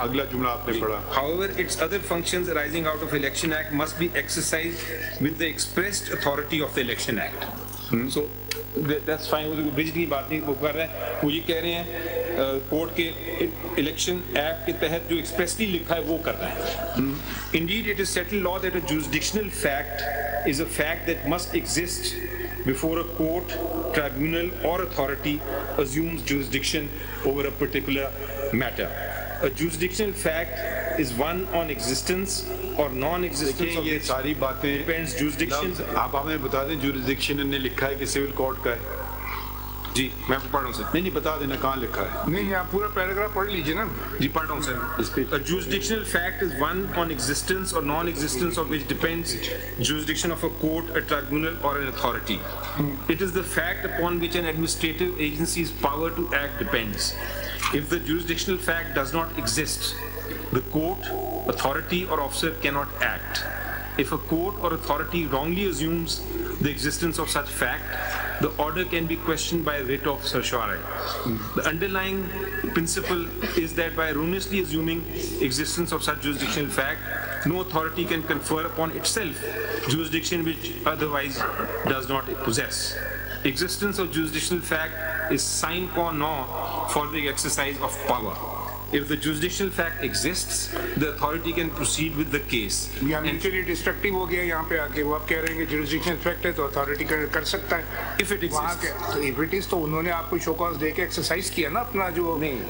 अगला जुमला आपने पढ़ा। However, its other functions arising out of Election Act must be exercised with the expressed authority of the Election Act. So that's fine. वो bridge की बात नहीं वो कर रहे हैं, वो ये कह रहे हैं कोर्ट के इलेक्शन एक्ट के तहत जो एक्सप्रेसली लिखा है वो कर रहे हैं। Indeed, it is settled law that a jurisdictional fact is a fact that must exist before a court, tribunal, or authority assumes jurisdiction over a particular matter. A jurisdictional fact is one on existence or non-existence of ये which सारी बातें depends jurisdiction. आप हमें बता दें jurisdiction ने लिखा है कि सिविल कोर्ट का है। जी मैं पढ़ रहा हूँ सर। नहीं बता देना कहाँ लिखा है। नहीं आप पूरा पैराग्राफ पढ़ लीजिए ना। जी पढ़ रहा हूँ sir. A jurisdictional fact is one on existence or non-existence of which depends jurisdiction of a court, a tribunal, or an authority. It is the fact upon which an administrative agency's power to act depends. If the jurisdictional fact does not exist, the court, authority, or officer cannot act. If a court or authority wrongly assumes the existence of such fact, the order can be questioned by a writ of certiorari. The underlying principle is that by erroneously assuming existence of such jurisdictional fact, no authority can confer upon itself jurisdiction which otherwise does not possess. Existence of jurisdictional fact is sine qua non for the exercise of power. If the jurisdictional fact exists, the authority can proceed with the case. या mutually destructive हो गया यहाँ पे आके, वो आप कह रहे हैं कि जुरिस्डिक्शनल फैक्ट है तो अथॉरिटी कर सकता है। If it exists. तो if it is तो उन्होंने आपको शो कॉज दे के एक्सरसाइज किया ना अपना जो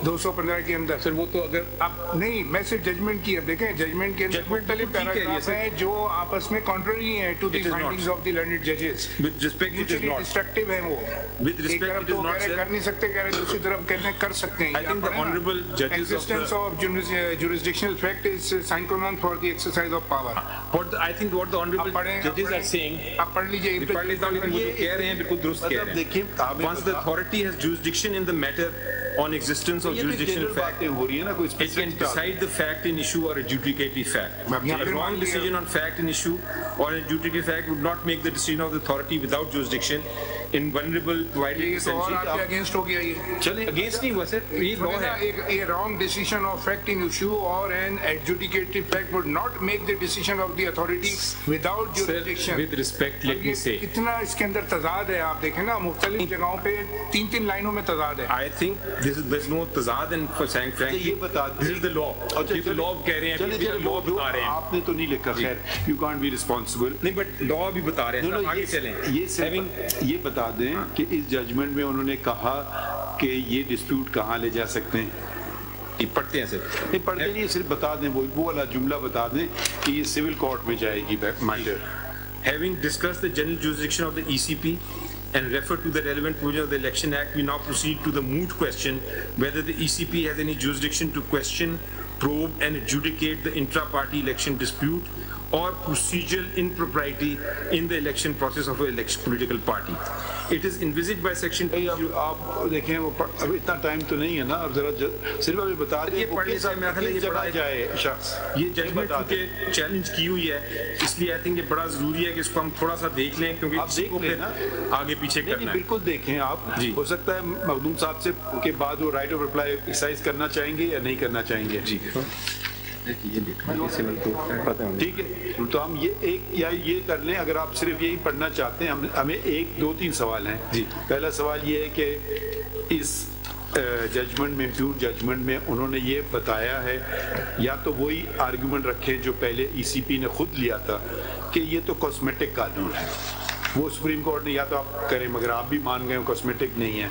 215 के अंदर। सर वो तो अगर आप नहीं, मैं सिर्फ जजमेंट की अब देखें, जजमेंट के अंदर मुख्तलिफ पैराग्राफ हैं जो आपस में कॉन्ट्ररी हैं to the findings of the learned जजेस। With respect, it is not. Destructive है वो। With respect, it is not, sir. कर नहीं सकते, कह रहे दूसरी तरफ कहते हैं कर सकते हैं। I think the honorable judges existence of jurisdictional fact is sine qua non for the exercise of power. I think what the honorable judges are saying. आप पढ़ लीजिए। पढ़ लेता हूँ, लेकिन वो जो कह रहे हैं बिल्कुल दुरुस्त कह रहे हैं। देखिए, Once the authority has jurisdiction in the matter on existence of jurisdictional fact, हो रही है ना कोई it can decide the fact in issue or adjudicatory fact. A wrong decision on fact in issue or adjudicatory fact would not make the decision of the authority without jurisdiction invulnerable, provided ये तो और आपके against हो गया ये। चलिए against नहीं हुआ सर, ये लॉ है। A wrong decision of fact in issue or an adjudicatory fact would not make the decision of the authority without jurisdiction. With respect, let me say. कितना इसके अंदर तजाद है, आप देखें ना मुख्तलिफ जगहों पे 3-3 लाइनों में तजाद है। I think there's no तजाद and frankly ये बता this is the law. ये तो law कह रहे हैं, ये law बता रहे हैं। आपने तो नहीं लिखा, खैर you can't be responsible. नहीं but law भी बता रहे हैं, आगे चलें। ये बता दें कि इस जजमेंट में उन्होंने कहा कि ये डिस्प्यूट कहाँ ले जा सकते हैं। ये पढ़ते हैं सर। नहीं पढ़ते नहीं, सिर्फ बता दें, वो वाला जुमला बता दें कि ये सिविल कोर्ट में जाएगी matter. Having discussed the general jurisdiction of the ECP and refer to the relevant provision of the Election Act, we now proceed to the moot question whether the ECP has any jurisdiction to question, probe and adjudicate the intra-party election dispute or procedural impropriety in the election process of an political party. It is envisaged by section 2. आप देखें वो अब इतना time तो नहीं है ना, अब जरा सिर्फ अभी बता दें ये पढ़ने से मैं ख्याल ये बड़ा जाए शख्स ये जजमेंट के चैलेंज की हुई है, इसलिए आई थिंक ये बड़ा जरूरी है कि इसको हम थोड़ा सा देख लें, क्योंकि आप देख लें ना, आगे पीछे करना है। बिल्कुल देखें आप। हो सकता है मखदूम साहब से के बाद वो राइट ऑफ रिप्लाई एक्सरसाइज करना चाहेंगे या नहीं करना चाहेंगे। जी ठीक है, तो हम ये एक या ये कर लें, अगर आप सिर्फ यही पढ़ना चाहते हैं। हमें 1, 2, 3 सवाल हैं। जी पहला सवाल ये है कि इस जजमेंट में, प्यूर जजमेंट में उन्होंने ये बताया है, या तो वही आर्गुमेंट रखें जो पहले ECP ने खुद लिया था कि ये तो कॉस्मेटिक कानून है। वो सुप्रीम कोर्ट ने या तो आप करें, मगर आप भी मान गए कॉस्मेटिक नहीं है।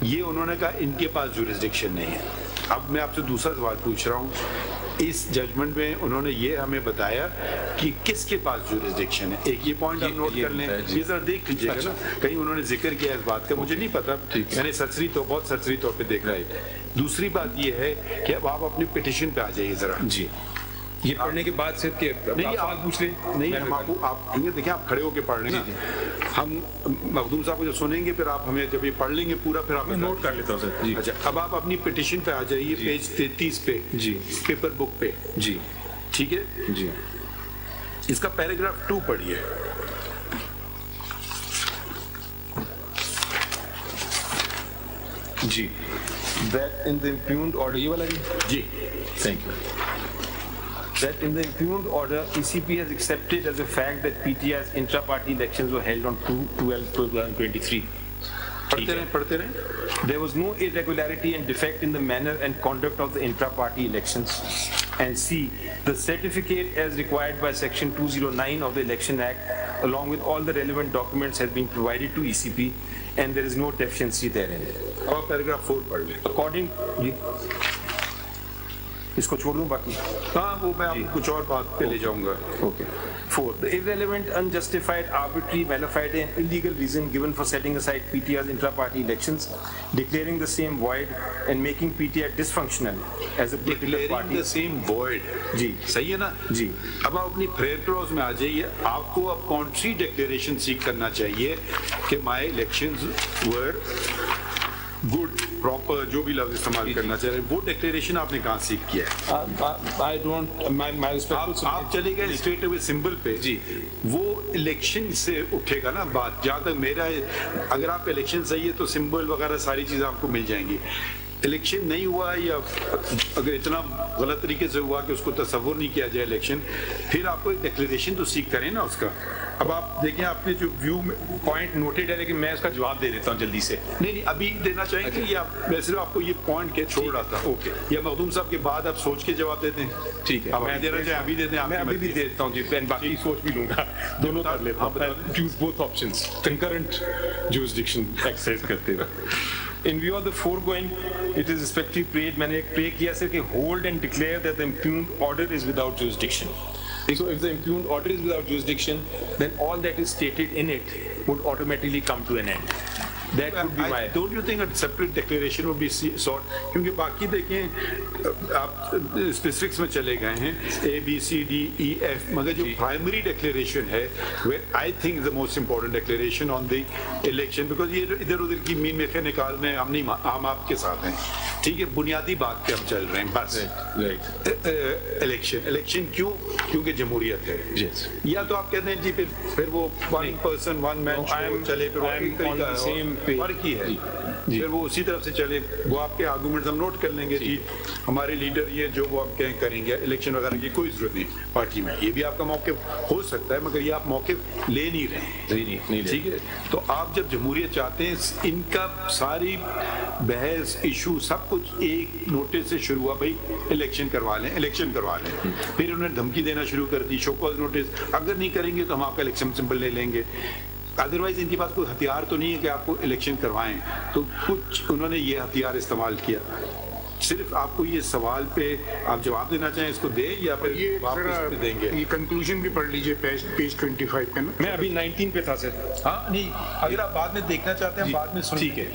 ये उन्होंने कहा इनके पास जुरिस्डिक्शन नहीं है। अब मैं आपसे दूसरा सवाल पूछ रहा हूँ, इस जजमेंट में उन्होंने ये हमें बताया कि किसके पास जुरिस्डिक्शन है। एक ये पॉइंट आप नोट कर लें, ये जरा देख लीजिएगा ना, कहीं उन्होंने जिक्र किया इस बात का, मुझे नहीं पता, मैंने सरसरी तो बहुत सरसरी तौर पे देख रहा है। दूसरी बात ये है कि अब आप अपनी पिटिशन पे आ जाइए जरा। जी ये पढ़ने के बाद सिर्फ नहीं आप पूछ लें, नहीं हम आपको आप देखिए, आप खड़े होके पढ़ लेंगे, हम मखदूम साहब को जब सुनेंगे फिर आप हमें जब ये पढ़ लेंगे पूरा, फिर आप नोट कर लेता हूँ सर जी। अच्छा, अब आप अपनी पिटिशन पे आ जाइए, पेज 33 पे जी, पेपर बुक पे जी। ठीक है जी, इसका पैराग्राफ 2 पढ़िए। जी that in the impugned order, ये वाला जी, thank you. That in the impugned order, ECP has accepted as a fact that PTI's intra-party elections were held on 2/12/2023. पढ़ते रहे। There was no irregularity and defect in the manner and conduct of the intra-party elections. And C, the certificate as required by Section 209 of the Election Act, along with all the relevant documents, has been provided to ECP, and there is no deficiency therein. और paragraph 4 पढ़ लें। According इसको छोड़ दूं बाकी? हाँ, वो मैं आपको कुछ और बात पे ले जाऊंगा. Okay. 4. The irrelevant, unjustified, arbitrary, bona fide and illegal reason given for setting aside PTR's intra-party elections, declaring the same void and making PTR dysfunctional as a political Declaring party. the same void. जी. सही है ना? जी. अब आप अपनी prayer clause में आ जाइए. आपको अब कॉन्ट्री declaration सीख करना चाहिए कि my elections were good proper, जो भी लफ्ज इस्तेमाल करना चाह रहे हैं, वो डिक्लेरेशन आपने कहाँ सीख किया है? I don't. My respect. आप चले गए स्ट्रेट अवे सिंबल पे जी. वो इलेक्शन से उठेगा ना बात. जहाँ तक मेरा, अगर आपका इलेक्शन सही है तो सिंबल वगैरह सारी चीजें आपको मिल जाएंगी. इलेक्शन नहीं हुआ या अगर इतना गलत तरीके से हुआ कि उसको तस्वुर नहीं किया जाए इलेक्शन, फिर आपको एक डिक्लेरेशन तो सीख करें ना उसका. अब आप देखें, आपने जो व्यू में पॉइंट नोटेड है, लेकिन मैं इसका जवाब दे देता हूँ जल्दी से. नहीं, अभी देना चाहेंगे या मैं सिर्फ आपको ये पॉइंट के छोड़ रहा था. ओके. या मखदूम साहब के बाद आप सोच के जवाब देते हैं? ठीक है. अब मैं देना चाहे अभी दे दें. मैं अभी भी दे देता हूँ जी. बाकी सोच भी लूंगा. दोनों कर लेता हूँ. Choose both options. Concurrent jurisdiction exercise करते हुए. In view of the foregoing, it is respectively prayed, मैंने एक प्रे किया सिर्फ कि hold and declare that the impugned order is without jurisdiction. So if the impugned order is without jurisdiction, then all that is stated in it would automatically come to an end. That would be my. Don't you think a separate declaration would be sought? क्योंकि बाकी देखें, आप specifics में चले गए हैं A B C D E F, मगर जो प्राइमरी declaration है, where I think the most important declaration on the election, because ये इधर उधर की मीन मेखे निकालने हम नहीं, हम आपके साथ हैं. ठीक है, बुनियादी बात पे हम चल रहे हैं बस. इलेक्शन क्यों? क्योंकि जमहूरियत है. या तो आप कहते हैं जी फिर वो वन पर्सन वन मैन चले, फिर फर्क ही है. फिर वो उसी तरफ से चले. वो आपके आर्गुमेंट्स हम नोट कर लेंगे जी, हमारे लीडर ये जो वो हम कहें करेंगे, इलेक्शन वगैरह की कोई जरूरत नहीं पार्टी में. ये भी आपका मौक़िफ़ हो सकता है, मगर ये आप मौक़िफ़ ले नहीं रहे. ठीक है, तो आप जब जमहूरियत चाहते हैं, इनका सारी बहस इशू सब कुछ एक नोटिस से शुरू हुआ, भाई इलेक्शन करवा लें, इलेक्शन करवा लें. फिर उन्होंने धमकी देना शुरू कर दी, शो कॉज नोटिस, अगर नहीं करेंगे तो हम आपका इलेक्शन सिंबल ले लेंगे. अदरवाइज इनके पास कोई हथियार तो नहीं है कि आपको इलेक्शन करवाएं. तो कुछ उन्होंने ये हथियार इस्तेमाल किया. सिर्फ आपको ये सवाल पे आप जवाब देना चाहें, इसको दे या फिर ये वापस पे देंगे? ये कंक्लूजन भी पढ़ लीजिए पेज 25 पे ना. मैं अभी 19 पे था सर. हाँ, नहीं, अगर आप बाद में देखना चाहते हैं बाद में सुन. ठीक है,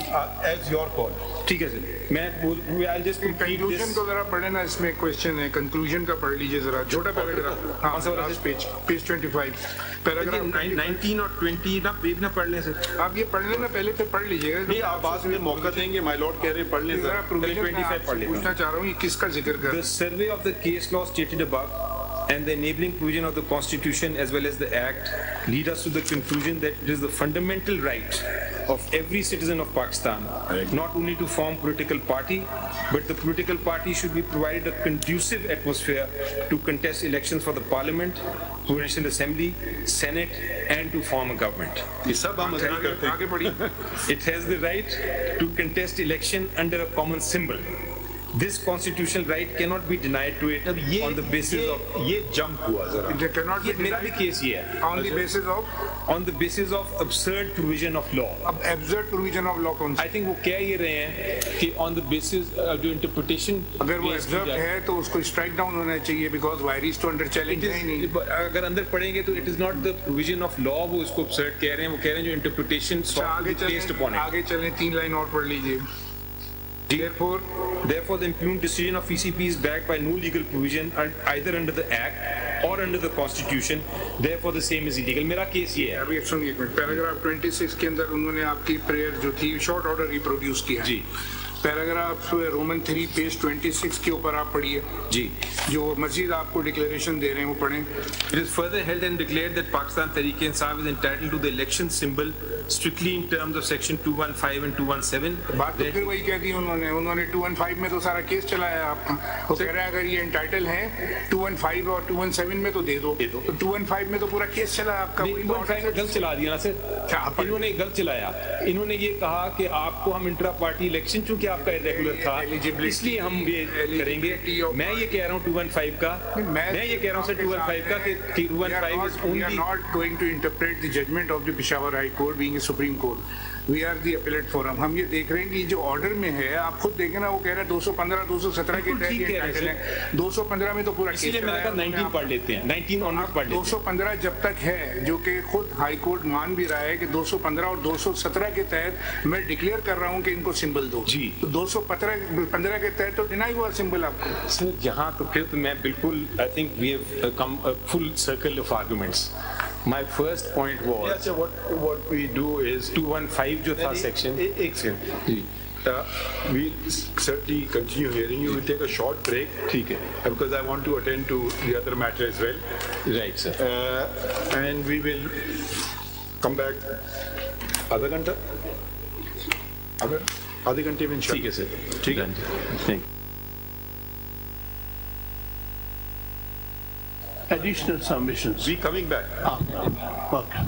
एज योर कॉल. ठीक है सर. मैं कंक्लूजन को जरा पढ़े ना. इसमें क्वेश्चन है, कंक्लूजन का पढ़ लीजिए जरा, छोटा पैराग्राफ. हाँ, पेज 25 पैराग्राफ 19 और 20 ना पेज ना पढ़ लें सर. आप ये पढ़ लेना पहले, फिर पढ़ लीजिएगा. नहीं, आप बाद में मौका देंगे. माय लॉर्ड कह रहे हैं पढ़ लें जरा. 25 पूछना चाह रहा हूँ ये किसका जिक्र कर. The survey of the case law stated above and the enabling provision of the Constitution as well as the Act lead us to the conclusion that it is the fundamental right of every citizen of Pakistan not only to form political party, but the political party should be provided a conducive atmosphere to contest elections for the Parliament, Provincial Assembly, Senate, and to form a government. ये सब हम agree करते हैं. आगे बढ़िए. It has the right to contest election under a common symbol. This constitutional right cannot be denied to it on the basis of ये jump हुआ जरा. It cannot be मेरा भी denied केस ये है. on the basis of absurd provision of law. अब absurd provision of law कौन सा? I think वो कह ये रहे हैं कि on the basis जो interpretation अगर वो absurd है तो उसको strike down होना चाहिए, because वायरिस तो अंडर चैलेंज है ही नहीं. अगर अंदर पढ़ेंगे तो it is not the provision of law वो इसको absurd कह रहे हैं. वो कह रहे हैं जो interpretation based upon it. आगे चलें, 3 लाइन और पढ़ लीजिए. Therefore, the impugned decision of ECP is backed by no legal provision either under the Act or under the Constitution. Therefore, the same is illegal. मेरा केस ये है. अभी सुनिए एक मिनट. पैराग्राफ 26 के अंदर उन्होंने आपकी प्रेयर जो थी शॉर्ट ऑर्डर रिप्रोड्यूस किया. जी. पैराग्राफ रोमन 3 पेज 26 के ऊपर आप पढ़िए जी. जो मजीद आपको डिक्लेरेशन दे रहे हैं वो पढ़ें. It is further held and declared that Pakistan Tehreek-e-Insaf is entitled to the election symbol strictly in terms of section 215 and 217. बात तो फिर वही कह दी उन्होंने 215 में तो सारा केस चलाया आपका. वो कह रहा है अगर ये एंटाइटल है 215 और 217 में तो दे दो. तो 215 में तो पूरा केस चला आपका. 215 में गलत चला दिया ना सर. इन्होंने गलत चलाया. इन्होंने ये कहा कि आपको हम इंट्रा पार्टी इलेक्शन चूंकि आपका इरेगुलर था इसलिए हम ये करेंगे. मैं ये कह रहा हूँ 215 का. मैं ये कह रहा हूँ सर 215 का कि 215 is only. We are not going to interpret the judgment of the Peshawar High Court being a Supreme Court. We are the appellate forum. हम ये देख रहे हैं कि जो ऑर्डर में है, आप खुद देखें ना, वो कह रहे हैं 215 217 के तहत ये टाइटल है। 215 में तो पूरा इसलिए मैंने कहा 19 पढ़ लेते हैं, 19 ऑनवर्ड पढ़ लेते हैं। 215 जब तक है, जो कि खुद हाई कोर्ट मान भी रहा है कि 215 और 217 के तहत मैं डिक्लेयर कर रहा हूं कि इनको सिंबल दो जी। तो 215 के तहत तो डिनाई हुआ सिंबल आपको सर। यहाँ तो फिर तो मैं बिल्कुल, I think we have come full circle of arguments. My first point was, yeah, so what we do is 215 जो था section, we'll certainly continue hearing you. We'll take a short break, ठीक है, because I want to attend to the other matter as well. Right, sir. And we will come back आधा घंटा, आधे घंटे में ठीक है सर, ठीक है, thank. Additional submissions. We coming back. Okay.